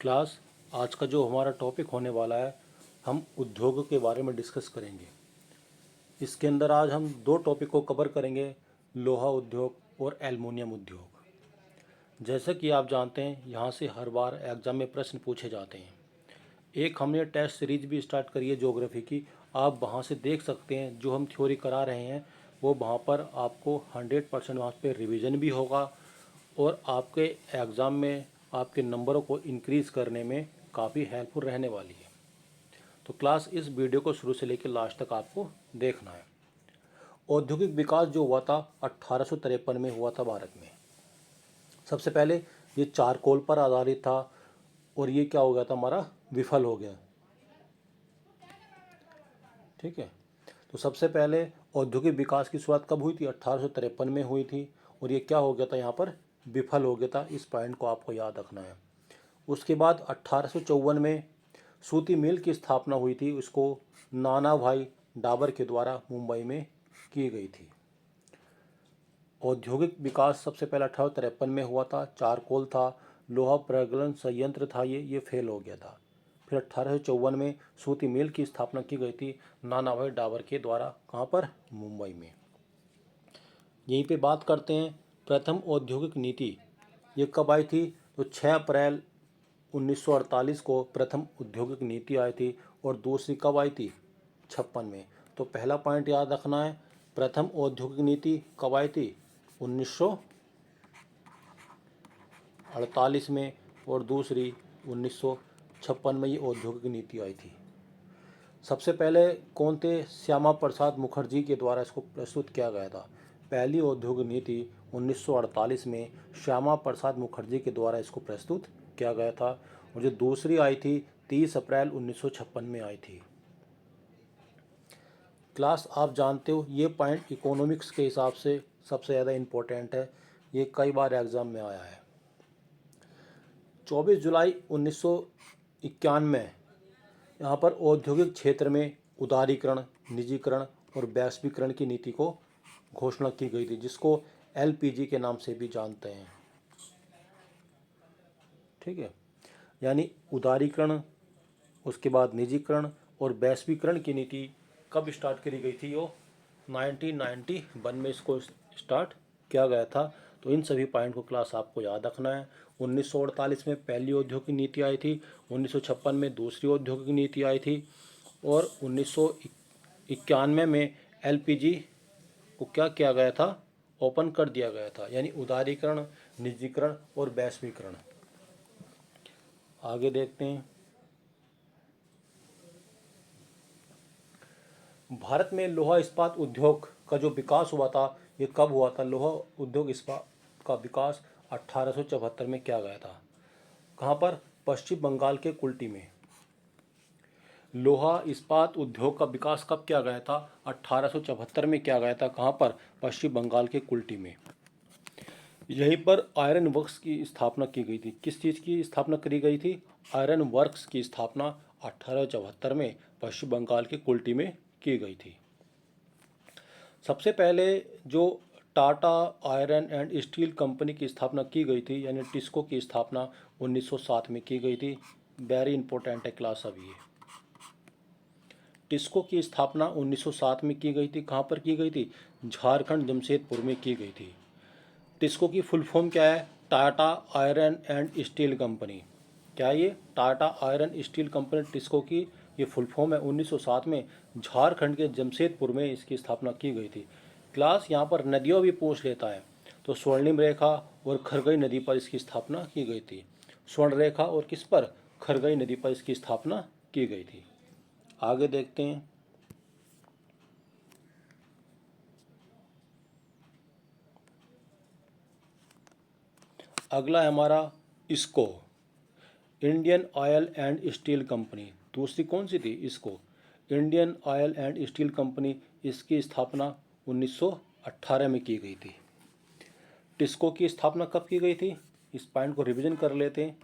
Class आज का जो हमारा टॉपिक होने वाला है, हम उद्योगों के बारे में डिस्कस करेंगे। इसके अंदर आज हम दो टॉपिक को कवर करेंगे, लोहा उद्योग और एल्युमिनियम उद्योग। जैसे कि आप जानते हैं, यहाँ से हर बार एग्जाम में प्रश्न पूछे जाते हैं। एक हमने टेस्ट सीरीज भी स्टार्ट करी है ज्योग्राफी की, आप वहाँ से देख सकते हैं। जो हम थ्योरी करा रहे हैं वो वहाँ पर आपको 100% वहाँ पे रिवीजन भी होगा और आपके एग्ज़ाम में आपके नंबरों को इंक्रीज़ करने में काफ़ी हेल्पफुल रहने वाली है। तो क्लास इस वीडियो को शुरू से लेकर लास्ट तक आपको देखना है। औद्योगिक विकास जो हुआ था 1853 में हुआ था भारत में। सबसे पहले ये चारकोल पर आधारित था और ये क्या हो गया था, हमारा विफल हो गया। ठीक है। तो सबसे पहले औद्योगिक विकास की शुरुआत कब हुई थी? 1853 में हुई थी और ये क्या हो गया था, यहाँ पर विफल हो गया था। इस पॉइंट को आपको याद रखना है। उसके बाद 1854 में सूती मिल की स्थापना हुई थी। उसको नाना भाई डाबर के द्वारा मुंबई में की गई थी। औद्योगिक विकास सबसे पहले 1853 में हुआ था। चारकोल था, लोहा प्रगलन संयंत्र था, ये फेल हो गया था। फिर 1854 में सूती मिल की स्थापना की गई थी नाना भाई डाबर के द्वारा। कहाँ पर? मुंबई में। यहीं पे बात करते हैं प्रथम औद्योगिक नीति ये कब आई थी? तो 6 अप्रैल 1948 को प्रथम औद्योगिक नीति आई थी और दूसरी कब आई थी? 56 में। तो पहला पॉइंट याद रखना है, प्रथम औद्योगिक नीति कब आई थी? 1948 में और दूसरी 1956 में ये औद्योगिक नीति आई थी। सबसे पहले कौन थे? श्यामा प्रसाद मुखर्जी के द्वारा इसको प्रस्तुत किया गया था। पहली औद्योगिक नीति 1948 में श्यामा प्रसाद मुखर्जी के द्वारा इसको प्रस्तुत किया गया था और जो दूसरी आई थी 30 अप्रैल 1956 में आई थी। क्लास आप जानते हो ये पॉइंट इकोनॉमिक्स के हिसाब से सबसे ज़्यादा इम्पोर्टेंट है, ये कई बार एग्जाम में आया है। 24 जुलाई 1991 यहाँ पर औद्योगिक क्षेत्र में उदारीकरण, निजीकरण और वैश्वीकरण की नीति को घोषणा की गई थी, जिसको एलपीजी के नाम से भी जानते हैं। ठीक है। यानी उदारीकरण, उसके बाद निजीकरण और वैश्वीकरण की नीति कब स्टार्ट करी गई थी? वो 1991 में इसको स्टार्ट किया गया था। तो इन सभी पॉइंट को क्लास आपको याद रखना है। 1948 में पहली औद्योगिक नीति आई थी, 1956 में दूसरी औद्योगिक नीति आई थी और 1991 में एलपीजी को क्या किया गया था? ओपन कर दिया गया था। यानी उदारीकरण, निजीकरण और वैश्वीकरण। आगे देखते हैं। भारत में लोहा इस्पात उद्योग का जो विकास हुआ था ये कब हुआ था? लोहा उद्योग इस्पात का विकास 1874 में किया गया था। कहाँ पर? पश्चिम बंगाल के कुल्टी में। लोहा इस्पात उद्योग का विकास कब किया गया था? 1874 में किया गया था। कहाँ पर? पश्चिम बंगाल के कुल्टी में। यहीं पर आयरन वर्क्स की स्थापना की गई थी। किस चीज़ की स्थापना करी गई थी? आयरन वर्क्स की स्थापना 1874 में पश्चिम बंगाल के कुल्टी में की गई थी। सबसे पहले जो Tata iron and steel company की स्थापना की गई थी, यानी टिस्को की स्थापना 1907 में की गई थी। वेरी इंपॉर्टेंट है क्लास अभी ये। टिस्को की स्थापना 1907 में की गई थी। कहाँ पर की गई थी? झारखंड जमशेदपुर में की गई थी। टिस्को की फुल फॉर्म क्या है? Tata iron and steel company. क्या ये? Tata iron steel company TISCO की ये फुल फॉर्म है। 1907 में झारखंड के जमशेदपुर में इसकी स्थापना की गई थी। क्लास यहाँ पर नदियों भी पूछ लेता है, तो स्वर्णिम रेखा और खरगई नदी पर इसकी स्थापना की गई थी। स्वर्ण रेखा और किस पर? खरगई नदी पर इसकी स्थापना की गई थी। आगे देखते हैं। अगला है हमारा इसको, Indian oil and steel company. दूसरी कौन सी थी? इसको, Indian oil and steel company. इसकी स्थापना 1918 में की गई थी। टिस्को की स्थापना कब की गई थी? इस पॉइंट को रिवीजन कर लेते हैं।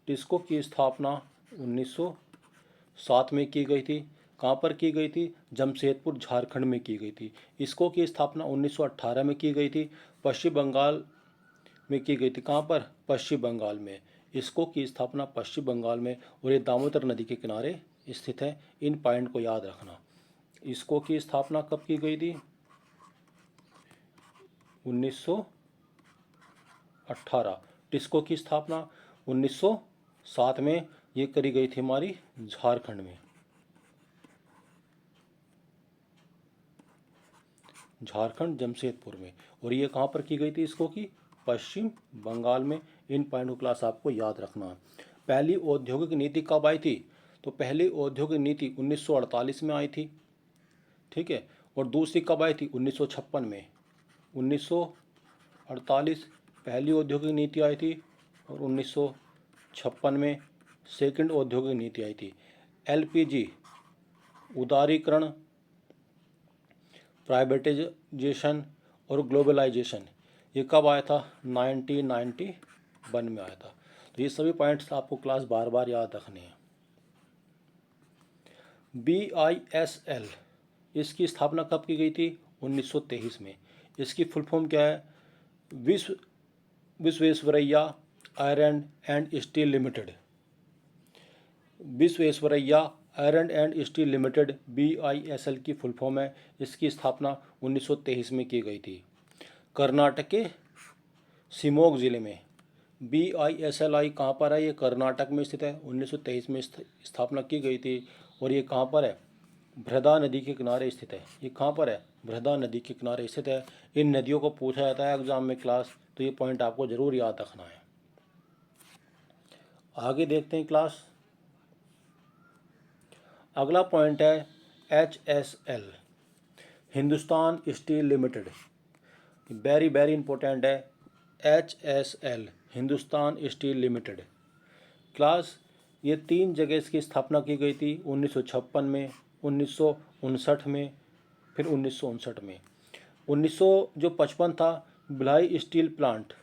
टिस्को की स्थापना 1907 में की गई थी। कहाँ पर की गई थी? जमशेदपुर झारखंड में की गई थी। इसको की स्थापना 1918 में की गई थी। पश्चिम बंगाल में की गई थी। कहाँ पर? पश्चिम बंगाल में। इसको की स्थापना पश्चिम बंगाल में, और ये दामोदर नदी के किनारे स्थित है। इन पॉइंट को याद रखना। इसको की स्थापना कब की गई थी? 1918। टिस्को की स्थापना 1907 में ये करी गई थी हमारी झारखंड में। झारखंड जमशेदपुर में। और ये कहाँ पर की गई थी इसको की? पश्चिम बंगाल में। इन पॉइंट को क्लास आपको याद रखना है। पहली औद्योगिक नीति कब आई थी? तो पहली औद्योगिक नीति 1948 में आई थी, ठीक है। और दूसरी कब आई थी? 1956 में। 1948 पहली औद्योगिक नीति आई थी, और 1956 में सेकंड औद्योगिक नीति आई थी। एलपीजी उदारीकरण, प्राइवेटाइजेशन और ग्लोबलाइजेशन ये कब आया था? 1991 में आया था। तो ये सभी पॉइंट्स आपको क्लास बार बार याद रखने हैं। BISL इसकी स्थापना कब की गई थी? 1923 में। इसकी फुल फॉर्म क्या है? Visvesvaraya iron and steel limited. Visvesvaraya iron and steel limited BISL की फुल फॉर्म है। इसकी स्थापना 1923 में की गई थी। कर्नाटक के शिमोग जिले में BISLI कहाँ पर है? ये कर्नाटक में स्थित है। 1923 में स्थापना की गई थी। और ये कहाँ पर है? भ्रदा नदी के किनारे स्थित है। ये कहाँ पर है? भ्रदा नदी के किनारे स्थित है। इन नदियों को पूछा जाता है एग्जाम में क्लास, तो ये पॉइंट आपको जरूर याद रखना है। आगे देखते हैं क्लास। अगला पॉइंट है HSL, Hindustan steel limited. Very very important है। HSL Hindustan steel limited. Class ये 3 जगह इसकी स्थापना की गई थी। 1956 में, 1959 में, फिर 1959 में। 1955 था भिलाई स्टील प्लांट,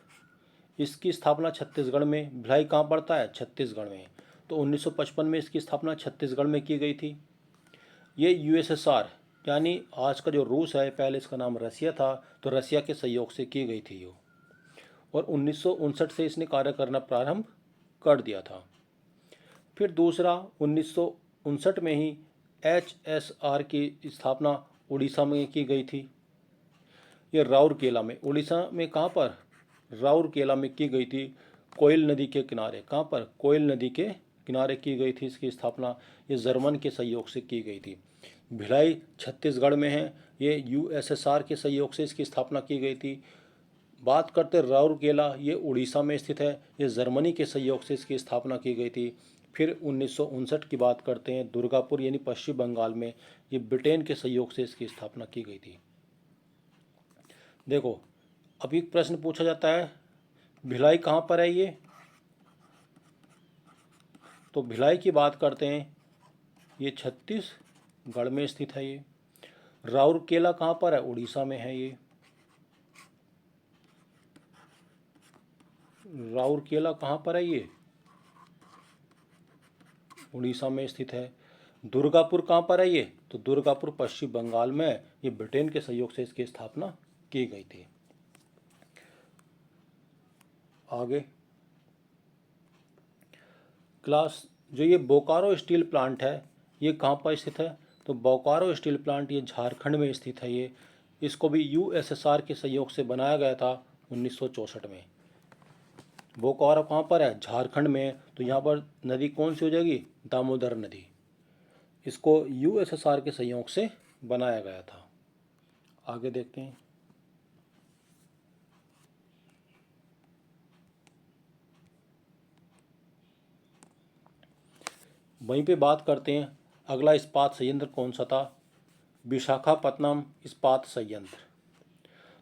इसकी स्थापना छत्तीसगढ़ में। भिलाई कहाँ पड़ता है? छत्तीसगढ़ में। तो 1955 में इसकी स्थापना छत्तीसगढ़ में की गई थी। ये USSR यानी आज का जो रूस है, पहले इसका नाम रसिया था, तो रसिया के सहयोग से की गई थी ये। और 1959 से इसने कार्य करना प्रारंभ कर दिया था। फिर दूसरा 1959 में ही HSR की स्थापना उड़ीसा में की गई थी। ये राउरकेला में, उड़ीसा में कहाँ पर? राउरकेला में की गई थी, कोयल नदी के किनारे। कहाँ पर? कोयल नदी के किनारे की गई थी इसकी स्थापना। ये जर्मन के सहयोग से की गई थी। भिलाई छत्तीसगढ़ में है, ये USSR के सहयोग से इसकी स्थापना की गई थी। बात करते राउरकेला, ये उड़ीसा में स्थित है, ये जर्मनी के सहयोग से इसकी स्थापना की गई थी। फिर 1959 की बात करते हैं, दुर्गापुर यानी पश्चिम बंगाल में, ये ब्रिटेन के सहयोग से इसकी स्थापना की गई थी। देखो अभी एक प्रश्न पूछा जाता है, भिलाई कहाँ पर है ये? तो भिलाई की बात करते हैं, ये छत्तीसगढ़ में स्थित है। ये राउरकेला कहाँ पर है? उड़ीसा में है। ये राउरकेला कहाँ पर है? ये उड़ीसा में स्थित है। दुर्गापुर कहाँ पर है? ये तो दुर्गापुर पश्चिम बंगाल में। ये ब्रिटेन के सहयोग से इसकी स्थापना की गई थी। आगे क्लास, जो ये बोकारो स्टील प्लांट है, ये कहाँ पर स्थित है? तो बोकारो स्टील प्लांट ये झारखंड में स्थित है। ये इसको भी USSR के सहयोग से बनाया गया था 1964 में। बोकारो कहाँ पर है? झारखंड में। तो यहाँ पर नदी कौन सी हो जाएगी? दामोदर नदी। इसको USSR के सहयोग से बनाया गया था। आगे देखते हैं। वहीं पे बात करते हैं, अगला इस्पात संयंत्र कौन सा था? विशाखापत्तनम इस्पात संयंत्र।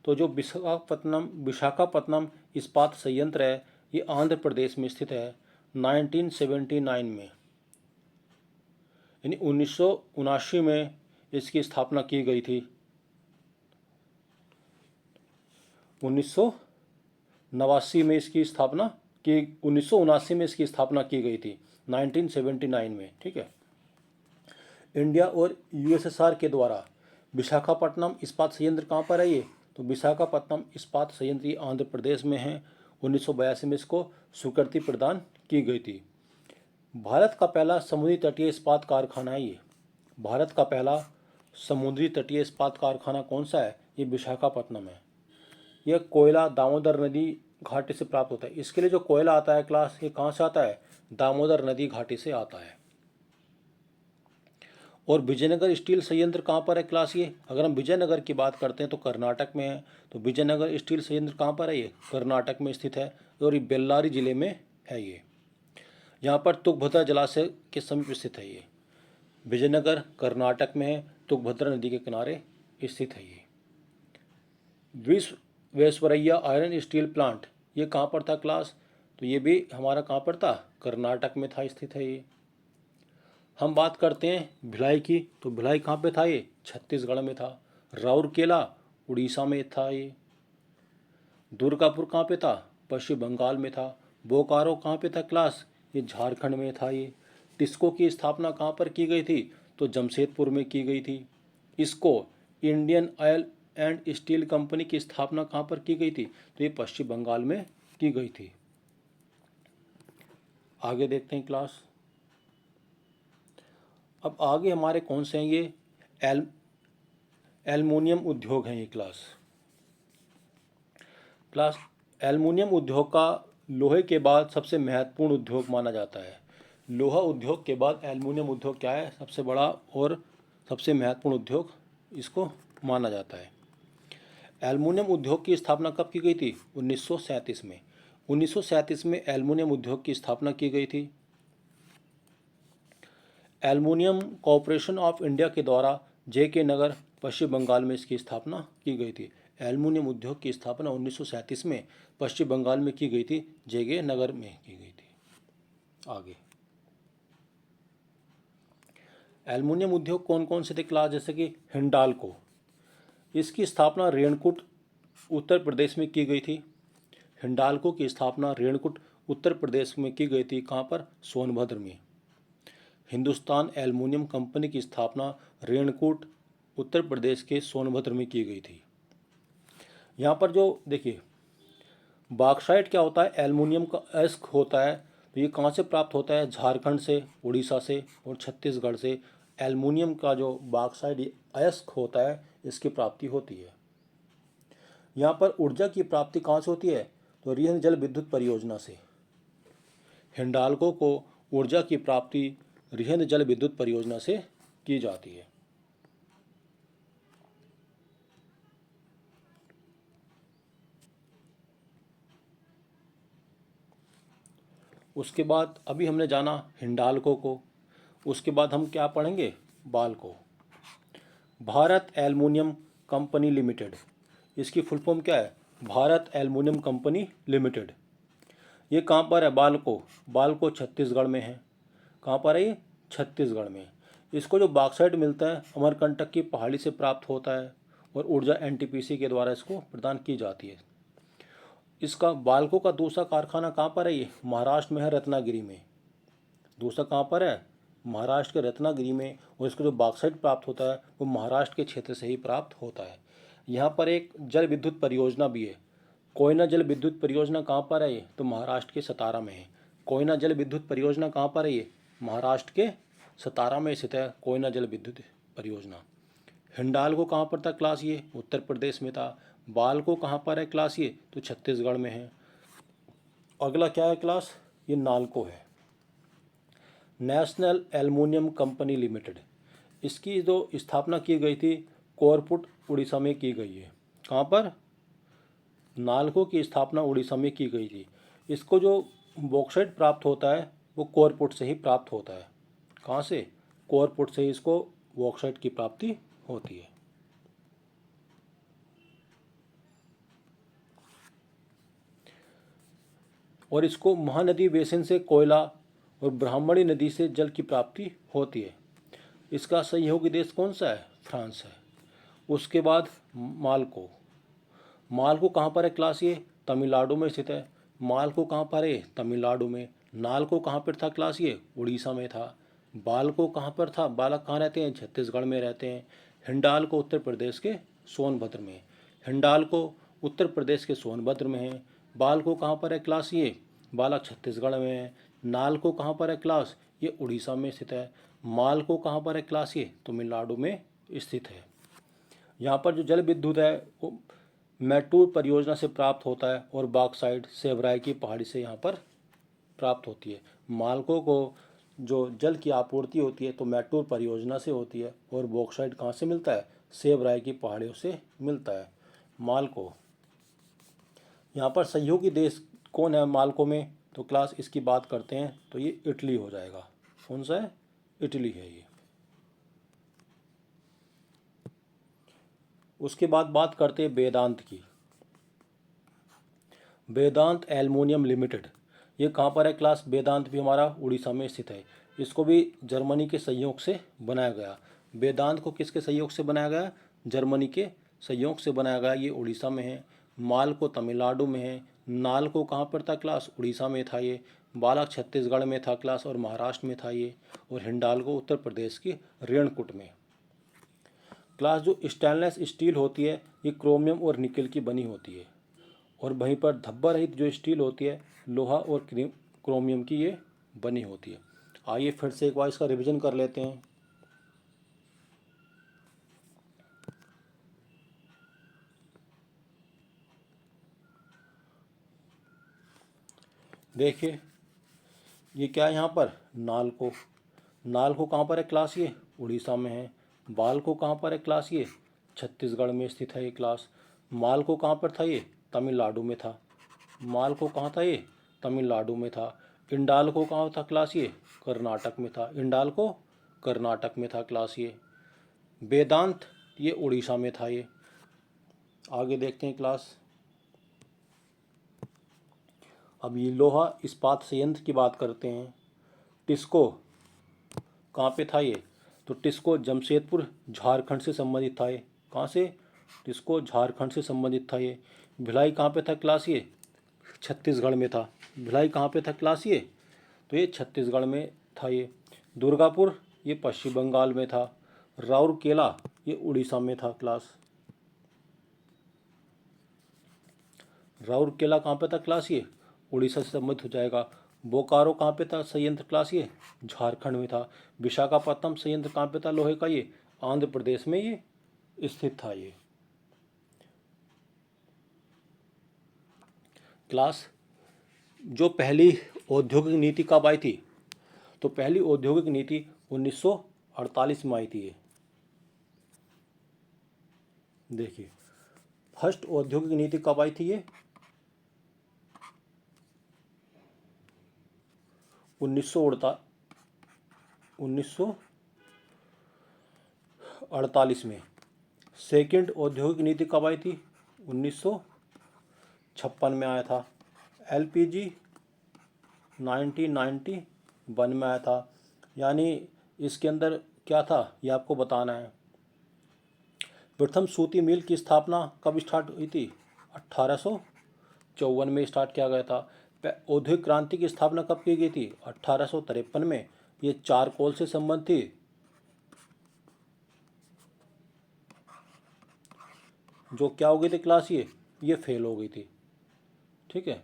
तो जो विशाखापत्तनम इस्पात संयंत्र है, ये आंध्र प्रदेश में स्थित है। 1979 में यानी 1979 में इसकी स्थापना की गई थी। 1979 में इसकी स्थापना की 1979 में इसकी स्थापना की गई थी, 1979 में, ठीक है। इंडिया और USSR के द्वारा विशाखापट्टनम इस्पात संयंत्र कहाँ पर है? ये तो विशाखापट्टनम इस्पात संयंत्र आंध्र प्रदेश में है। 1982 में इसको स्वीकृति प्रदान की गई थी। भारत का पहला समुद्री तटीय इस्पात कारखाना है ये। भारत का पहला समुद्री तटीय इस्पात कारखाना कौन सा है? ये विशाखापट्टनम है। यह कोयला दामोदर नदी घाटी से प्राप्त होता है। इसके लिए जो कोयला आता है क्लास, ये कहाँ से आता है? दामोदर नदी घाटी से आता है। और विजयनगर स्टील संयंत्र कहाँ पर है क्लास? ये अगर हम विजयनगर की बात करते हैं तो कर्नाटक में है। तो विजयनगर स्टील संयंत्र कहाँ पर है? ये कर्नाटक में स्थित है और ये बेल्लारी जिले में है। ये यहाँ पर तुंगभद्रा जलाशय के समीप स्थित है। ये विजयनगर कर्नाटक में है, तुंगभद्रा नदी के किनारे स्थित है। ये विश्वेश्वरैया आयरन स्टील प्लांट ये कहाँ पर था क्लास? तो ये भी हमारा कहाँ पर था? कर्नाटक में था, स्थित है। ये हम बात करते हैं भिलाई की, तो भिलाई कहाँ पे था? ये छत्तीसगढ़ में था। राउरकेला उड़ीसा में था। ये दुर्गापुर कहाँ पे था? पश्चिम बंगाल में था। बोकारो कहाँ पे था क्लास? ये झारखंड में था। ये टिस्को की स्थापना कहाँ पर की गई थी? तो जमशेदपुर में की गई थी। इसको Indian oil and steel company की स्थापना कहाँ पर की गई थी? तो ये पश्चिम बंगाल में की गई थी। आगे देखते हैं क्लास। अब आगे हमारे कौन से हैं? ये एल्युमिनियम उद्योग हैं। ये क्लास एल्युमिनियम उद्योग का लोहे के बाद सबसे महत्वपूर्ण उद्योग माना जाता है। लोहा उद्योग के बाद एल्युमिनियम उद्योग क्या है? सबसे बड़ा और सबसे महत्वपूर्ण उद्योग इसको माना जाता है। एल्युमिनियम उद्योग की स्थापना कब की गई थी? 1937 में। 1937 में एल्युमिनियम उद्योग की स्थापना की गई थी। एल्युमिनियम कॉरपोरेशन ऑफ इंडिया के द्वारा JK नगर पश्चिम बंगाल में इसकी स्थापना की गई थी। एल्युमिनियम उद्योग की स्थापना 1937 में पश्चिम बंगाल में की गई थी, JK नगर में की गई थी। आगे एल्युमिनियम उद्योग कौन कौन से थे क्लास? जैसे कि हिंडाल्को, इसकी स्थापना रेणुकूट उत्तर प्रदेश में की गई थी। हिंडाल्को की स्थापना रेणुकूट उत्तर प्रदेश में की गई थी। कहाँ पर? सोनभद्र में। हिंदुस्तान एल्युमिनियम कंपनी की स्थापना रेणुकूट उत्तर प्रदेश के सोनभद्र में की गई थी। यहाँ पर जो देखिए बॉक्साइट क्या होता है? एल्युमिनियम का अयस्क होता है। तो ये कहाँ से प्राप्त होता है? झारखंड से, उड़ीसा से और छत्तीसगढ़ से एल्युमिनियम का जो बॉक्साइट अयस्क होता है इसकी प्राप्ति होती है। यहाँ पर ऊर्जा की प्राप्ति कहाँ से होती है? तो रिहंद जल विद्युत परियोजना से। हिंडाल्को को ऊर्जा की प्राप्ति रिहंद जल विद्युत परियोजना से की जाती है। उसके बाद अभी हमने जाना हिंडाल्को को, उसके बाद हम क्या पढ़ेंगे? बाल को। भारत एल्युमिनियम कंपनी लिमिटेड, इसकी फुल फॉर्म क्या है? Bharat aluminium company limited. ये कहाँ पर है? बालको छत्तीसगढ़ में है। कहाँ पर है ये? छत्तीसगढ़ में। इसको जो बॉक्साइट मिलता है अमरकंटक की पहाड़ी से प्राप्त होता है और ऊर्जा NTPC के द्वारा इसको प्रदान की जाती है। इसका बालको का दूसरा कारखाना कहाँ पर है? ये महाराष्ट्र में है, रत्नागिरी में। दूसरा कहाँ पर है? महाराष्ट्र के रत्नागिरी में। और इसको जो बॉक्साइट प्राप्त होता है वो महाराष्ट्र के क्षेत्र से ही प्राप्त होता है। यहाँ पर एक जल विद्युत परियोजना भी है। कोयना जल विद्युत परियोजना कहाँ पर है? ये तो महाराष्ट्र के सतारा में है। कोयना जल विद्युत परियोजना कहाँ पर है? ये महाराष्ट्र के सतारा में स्थित है कोयना जल विद्युत परियोजना। हिंडाल्को कहाँ पर था क्लास? ये उत्तर प्रदेश में था। बालको कहाँ पर है क्लास? ये तो छत्तीसगढ़ में है। अगला क्या है क्लास? ये नालको है, नेशनल एल्युमिनियम कंपनी लिमिटेड। इसकी जो स्थापना की गई थी कोरपुट उड़ीसा में की गई है। कहाँ पर? नालको की स्थापना उड़ीसा में की गई थी। इसको जो बॉक्साइट प्राप्त होता है वो कोरपुट से ही प्राप्त होता है। कहाँ से? कोरपुट से ही इसको बॉक्साइट की प्राप्ति होती है। और इसको महानदी बेसिन से कोयला और ब्राह्मणी नदी से जल की प्राप्ति होती है। इसका सहयोगी देश कौन सा है? फ्रांस है। उसके बाद मालको कहाँ पर है क्लास? ये तमिलनाडु में स्थित है। मालको कहाँ पर है? तमिलनाडु में। नालको कहाँ पर था क्लास? ये उड़ीसा में था। बालको कहाँ पर था? बालक कहाँ रहते हैं? छत्तीसगढ़ में रहते हैं। हिंडाल्को उत्तर प्रदेश के सोनभद्र में। हिंडाल्को उत्तर प्रदेश के सोनभद्र में है। बाल को कहाँ पर है क्लास, ये बालक छत्तीसगढ़ में है। नाल को कहाँ पर है क्लास, ये उड़ीसा में स्थित है। माल को कहाँ पर है क्लास, ये तमिलनाडु में स्थित है। यहाँ पर जो जल विद्युत है वो मैटूर परियोजना से प्राप्त होता है और बॉक्साइट सेवराय की पहाड़ी से यहाँ पर प्राप्त होती है। मालको को जो जल की आपूर्ति होती है तो मैटूर परियोजना से होती है और बॉक्साइट कहाँ से मिलता है, सेवराय की पहाड़ियों से मिलता है। मालको, यहाँ पर सहयोगी देश कौन है मालको में, तो क्लास इसकी बात करते हैं तो ये इटली हो जाएगा। कौन सा है, इटली है ये। उसके बाद बात करते हैं वेदांत की। वेदांत एल्युमिनियम लिमिटेड, ये कहाँ पर है क्लास, वेदांत भी हमारा उड़ीसा में स्थित है। इसको भी जर्मनी के सहयोग से बनाया गया। वेदांत को किसके सहयोग से बनाया गया, जर्मनी के सहयोग से बनाया गया। ये उड़ीसा में है। माल को तमिलनाडु में है। नाल को कहाँ पर था क्लास, उड़ीसा में था ये। बालक छत्तीसगढ़ में था क्लास और महाराष्ट्र में था ये। और हिंडाल को उत्तर प्रदेश की रेणुकूट में। क्लास जो स्टेनलेस स्टील होती है ये क्रोमियम और निकेल की बनी होती है। और वहीं पर धब्बा रहित जो स्टील होती है लोहा और क्रोमियम की ये बनी होती है। आइए फिर से एक बार इसका रिवीजन कर लेते हैं। देखिए ये क्या है, यहाँ पर नालको, नालको कहाँ पर है क्लास, ये उड़ीसा में है। बाल को कहाँ पर है क्लास, ये छत्तीसगढ़ में स्थित है ये क्लास। माल को कहाँ पर था, ये तमिलनाडु में था। माल को कहाँ था, ये तमिलनाडु में था। इंडाल को कहाँ था क्लास, ये कर्नाटक में था। इंडाल को कर्नाटक में था क्लास ये। वेदांत ये उड़ीसा में था ये। आगे देखते हैं क्लास। अब ये लोहा इस्पात संयंत्र की बात करते हैं। टिस्को कहाँ पे था ये, तो टिस्को जमशेदपुर झारखंड से संबंधित था ये। कहाँ से, टिस्को झारखंड से संबंधित था ये। भिलाई कहाँ पे था क्लास, ये छत्तीसगढ़ में था। भिलाई कहाँ पे था क्लास, ये तो ये छत्तीसगढ़ में था ये। दुर्गापुर ये पश्चिम बंगाल में था। राउरकेला ये उड़ीसा में था क्लास। राउरकेला कहाँ पे था क्लास, ये उड़ीसा से संबंधित हो जाएगा। बोकारो कहाँ पे था संयंत्र क्लास, ये झारखंड में था। विशाखापट्टनम संयंत्र कहाँ पे था लोहे का, ये आंध्र प्रदेश में ये स्थित था ये। क्लास जो पहली औद्योगिक नीति कब आई थी, तो पहली औद्योगिक नीति 1948 में आई थी ये। देखिए फर्स्ट औद्योगिक नीति कब आई थी, ये 1948 में। सेकंड औद्योगिक नीति कब आई थी, 1956 में आया था। एलपीजी 1991 में आया था। यानी इसके अंदर क्या था ये आपको बताना है। प्रथम सूती मिल की स्थापना कब स्टार्ट हुई थी, 1854 में स्टार्ट किया गया था। औद्योगिक क्रांति की स्थापना कब की गई थी, 1853 में। ये चारकोल से संबंधित थी। जो क्या हो गई थी क्लास, ये फेल हो गई थी। ठीक है,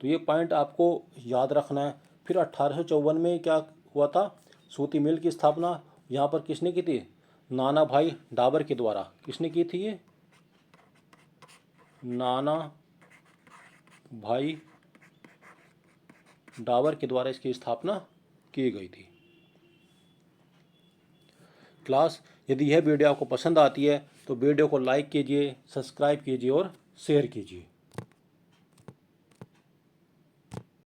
तो ये पॉइंट आपको याद रखना है। फिर 1854 में क्या हुआ था, सूती मिल की स्थापना यहाँ पर किसने की थी, नाना भाई डाबर के द्वारा। किसने की थी ये, नाना भाई डाबर के द्वारा इसकी स्थापना की गई थी। क्लास यदि यह वीडियो आपको पसंद आती है तो वीडियो को लाइक कीजिए, सब्सक्राइब कीजिए और शेयर कीजिए।